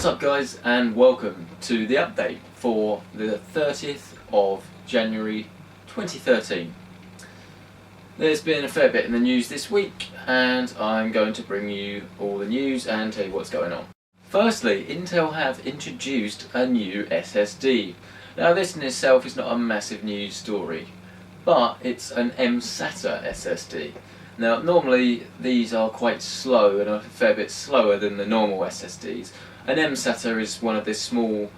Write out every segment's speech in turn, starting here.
What's up guys, and welcome to the update for the 30th of January 2013. There's been a fair bit in the news this week and I'm going to bring you all the news and tell you what's going on. Firstly, Intel have introduced a new SSD. Now this in itself is not a massive news story, but it's an mSATA SSD. Now normally these are quite slow and a fair bit slower than the normal SSDs. An mSATA is one of the small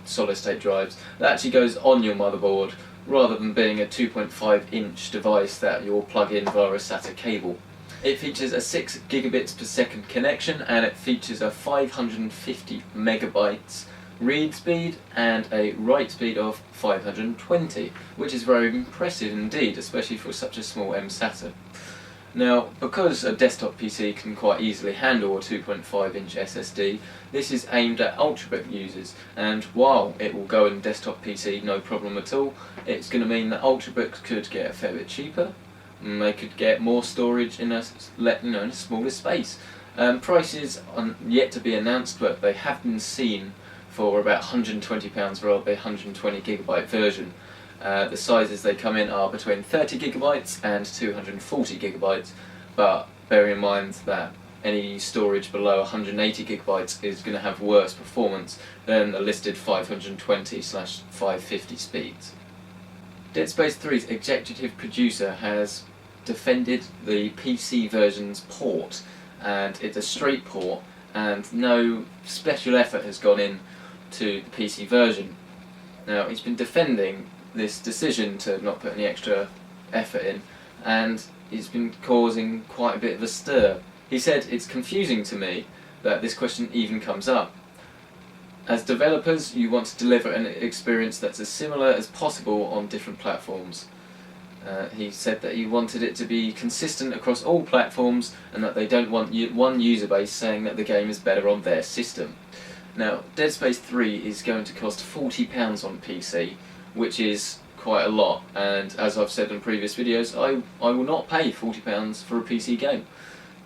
solid state drives that actually goes on your motherboard rather than being a 2.5 inch device that you'll plug in via a SATA cable. It features a 6 gigabits per second connection and it features a 550 megabytes read speed and a write speed of 520, which is very impressive indeed, especially for such a small mSATA. Now, because a desktop PC can quite easily handle a 2.5 inch SSD, this is aimed at ultrabook users, and while it will go in desktop PC no problem at all, it's going to mean that ultrabooks could get a fair bit cheaper, and they could get more storage in a smaller space. Prices are yet to be announced, but they have been seen for about £120 for the 120 gigabyte version. The sizes they come in are between 30 gigabytes and 240 gigabytes, but bear in mind that any storage below 180 gigabytes is going to have worse performance than the listed 520/550 speeds. Dead Space 3's executive producer has defended the PC version's port, and it's a straight port and no special effort has gone in to the PC version. Now he's been defending this decision to not put any extra effort in, and it's been causing quite a bit of a stir. He said, "It's confusing to me that this question even comes up. As developers, you want to deliver an experience that's as similar as possible on different platforms." He said that he wanted it to be consistent across all platforms and that they don't want one user base saying that the game is better on their system. Now, Dead Space 3 is going to cost £40 on PC, which is quite a lot, and as I've said in previous videos, I will not pay £40 for a PC game.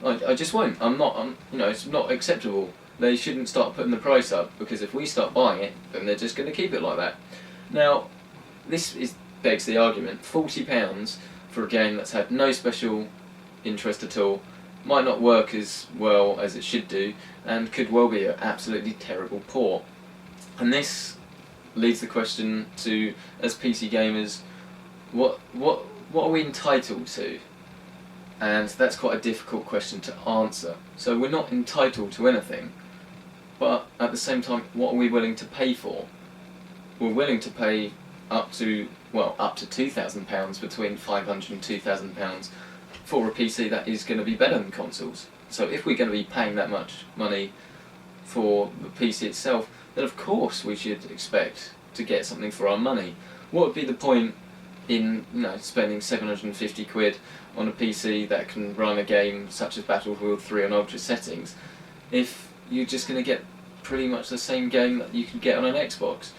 I just won't. It's not acceptable. They shouldn't start putting the price up, because if we start buying it, then they're just going to keep it like that. Now, begs the argument. £40 for a game that's had no special interest at all, might not work as well as it should do, and could well be an absolutely terrible port. And this leads the question to, as PC gamers, what are we entitled to? And that's quite a difficult question to answer. So we're not entitled to anything, but at the same time, what are we willing to pay for? We're willing to pay up to £2,000, between £500 and £2,000 for a PC that is going to be better than consoles. So if we're going to be paying that much money for the PC itself, then of course we should expect to get something for our money. What would be the point in spending 750 quid on a PC that can run a game such as Battlefield 3 on ultra settings if you're just going to get pretty much the same game that you could get on an Xbox?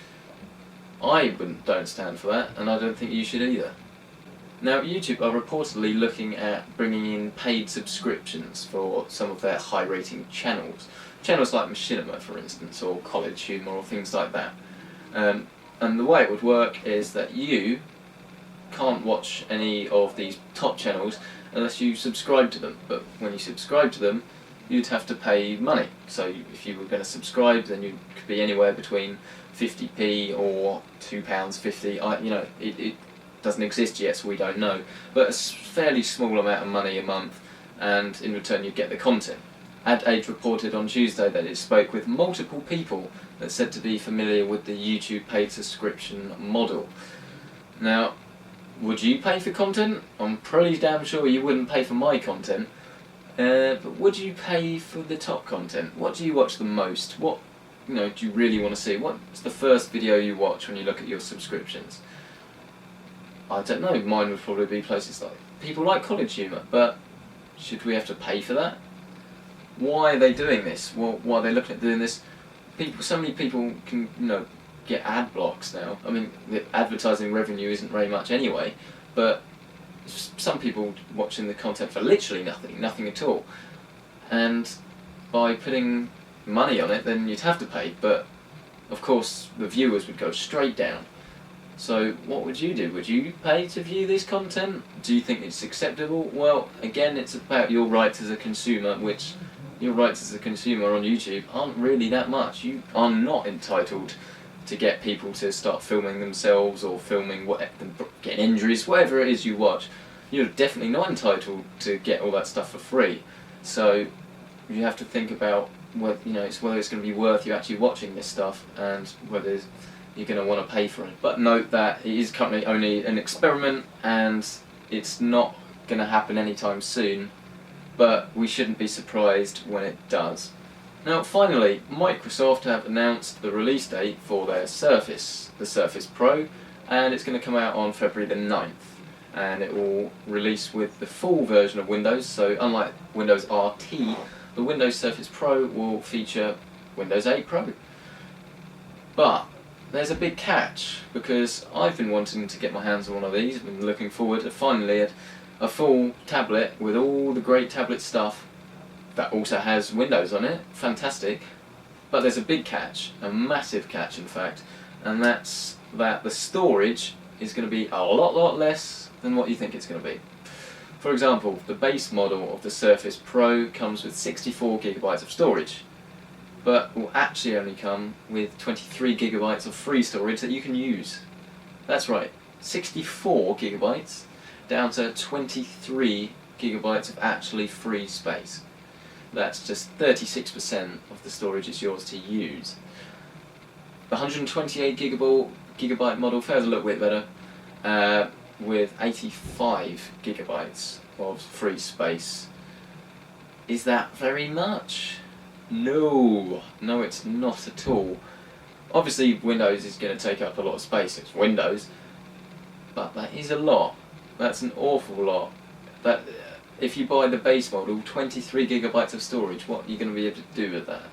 I don't stand for that, and I don't think you should either. Now, YouTube are reportedly looking at bringing in paid subscriptions for some of their high-rating channels. Channels like Machinima, for instance, or College Humor, or things like that. And the way it would work is that you can't watch any of these top channels unless you subscribe to them. But when you subscribe to them, you'd have to pay money. So if you were going to subscribe, then you could be anywhere between 50p or £2.50. It doesn't exist yet, so we don't know. But a fairly small amount of money a month, and in return you get the content. Ad Age reported on Tuesday that it spoke with multiple people that said to be familiar with the YouTube paid subscription model. Now, would you pay for content? I'm pretty damn sure you wouldn't pay for my content. But would you pay for the top content? What do you watch the most? What do you really want to see? What's the first video you watch when you look at your subscriptions? I don't know, mine would probably be places like people like College Humor, but should we have to pay for that? Why are they doing this? Why are they looking at doing this? So many people can get ad blocks now. I mean, the advertising revenue isn't very much anyway, but some people watching the content for literally nothing at all. And by putting money on it, then you'd have to pay, but of course the viewers would go straight down. So what would you do? Would you pay to view this content? Do you think it's acceptable? Well, again, it's about your rights as a consumer, which your rights as a consumer on YouTube aren't really that much. You are not entitled to get people to start filming themselves or filming getting injuries, whatever it is you watch. You're definitely not entitled to get all that stuff for free. So you have to think about whether it's going to be worth you actually watching this stuff, and whether you're going to want to pay for it. But note that it is currently only an experiment and it's not going to happen anytime soon, but we shouldn't be surprised when it does. Now finally, Microsoft have announced the release date for their Surface, the Surface Pro, and it's going to come out on February the 9th, and it will release with the full version of Windows. So unlike Windows RT, the Windows Surface Pro will feature Windows 8 Pro. But there's a big catch, because I've been wanting to get my hands on one of these. I've been looking forward to finally a full tablet with all the great tablet stuff that also has Windows on it. Fantastic. But there's a big catch, a massive catch in fact, and that's that the storage is going to be a lot less than what you think it's going to be. For example, the base model of the Surface Pro comes with 64 gigabytes of storage, but will actually only come with 23 gigabytes of free storage that you can use. That's right, 64 gigabytes down to 23 gigabytes of actually free space. That's just 36% of the storage is yours to use. The 128 gigabyte model fares a little bit better, with 85 gigabytes of free space. Is that very much? No, it's not at all. Obviously Windows is going to take up a lot of space, it's Windows, but that is a lot. That's an awful lot. That if you buy the base model, 23 gigabytes of storage, what are you going to be able to do with that?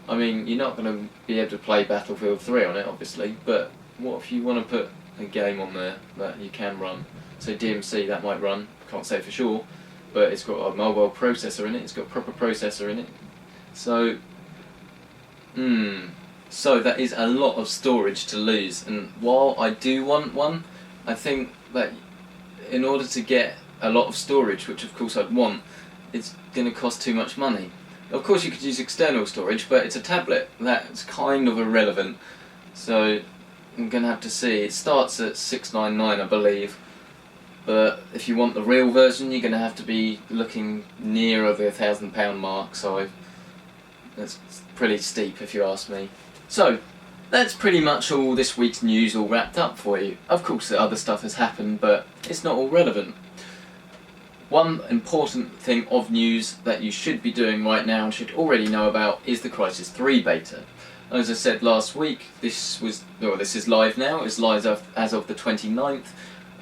I mean, you're not going to be able to play Battlefield 3 on it, obviously, but what if you want to put a game on there that you can run? So DMC, that might run, can't say for sure, but it's got a mobile processor in it, it's got a proper processor in it. So that is a lot of storage to lose, and while I do want one, I think that in order to get a lot of storage, which of course I'd want, it's going to cost too much money. Of course you could use external storage, but it's a tablet, that's kind of irrelevant, so I'm going to have to see. It starts at $699 I believe, but if you want the real version you're going to have to be looking nearer the £1,000 mark, so that's pretty steep if you ask me. So that's pretty much all this week's news all wrapped up for you. Of course the other stuff has happened, but it's not all relevant. One important thing of news that you should be doing right now and should already know about is the Crysis 3 beta. As I said last week, this is live now. It's live as of the 29th,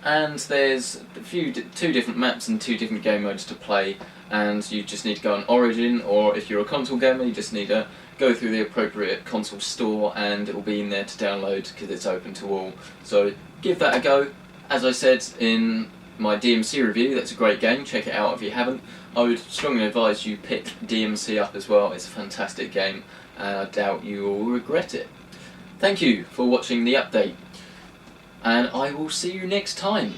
and there's two different maps and 2 different game modes to play, and you just need to go on Origin, or if you're a console gamer you just need to go through the appropriate console store and it will be in there to download because it's open to all. So give that a go. As I said in my DMC review, that's a great game, check it out if you haven't. I would strongly advise you pick DMC up as well, it's a fantastic game and I doubt you will regret it. Thank you for watching the update, and I will see you next time.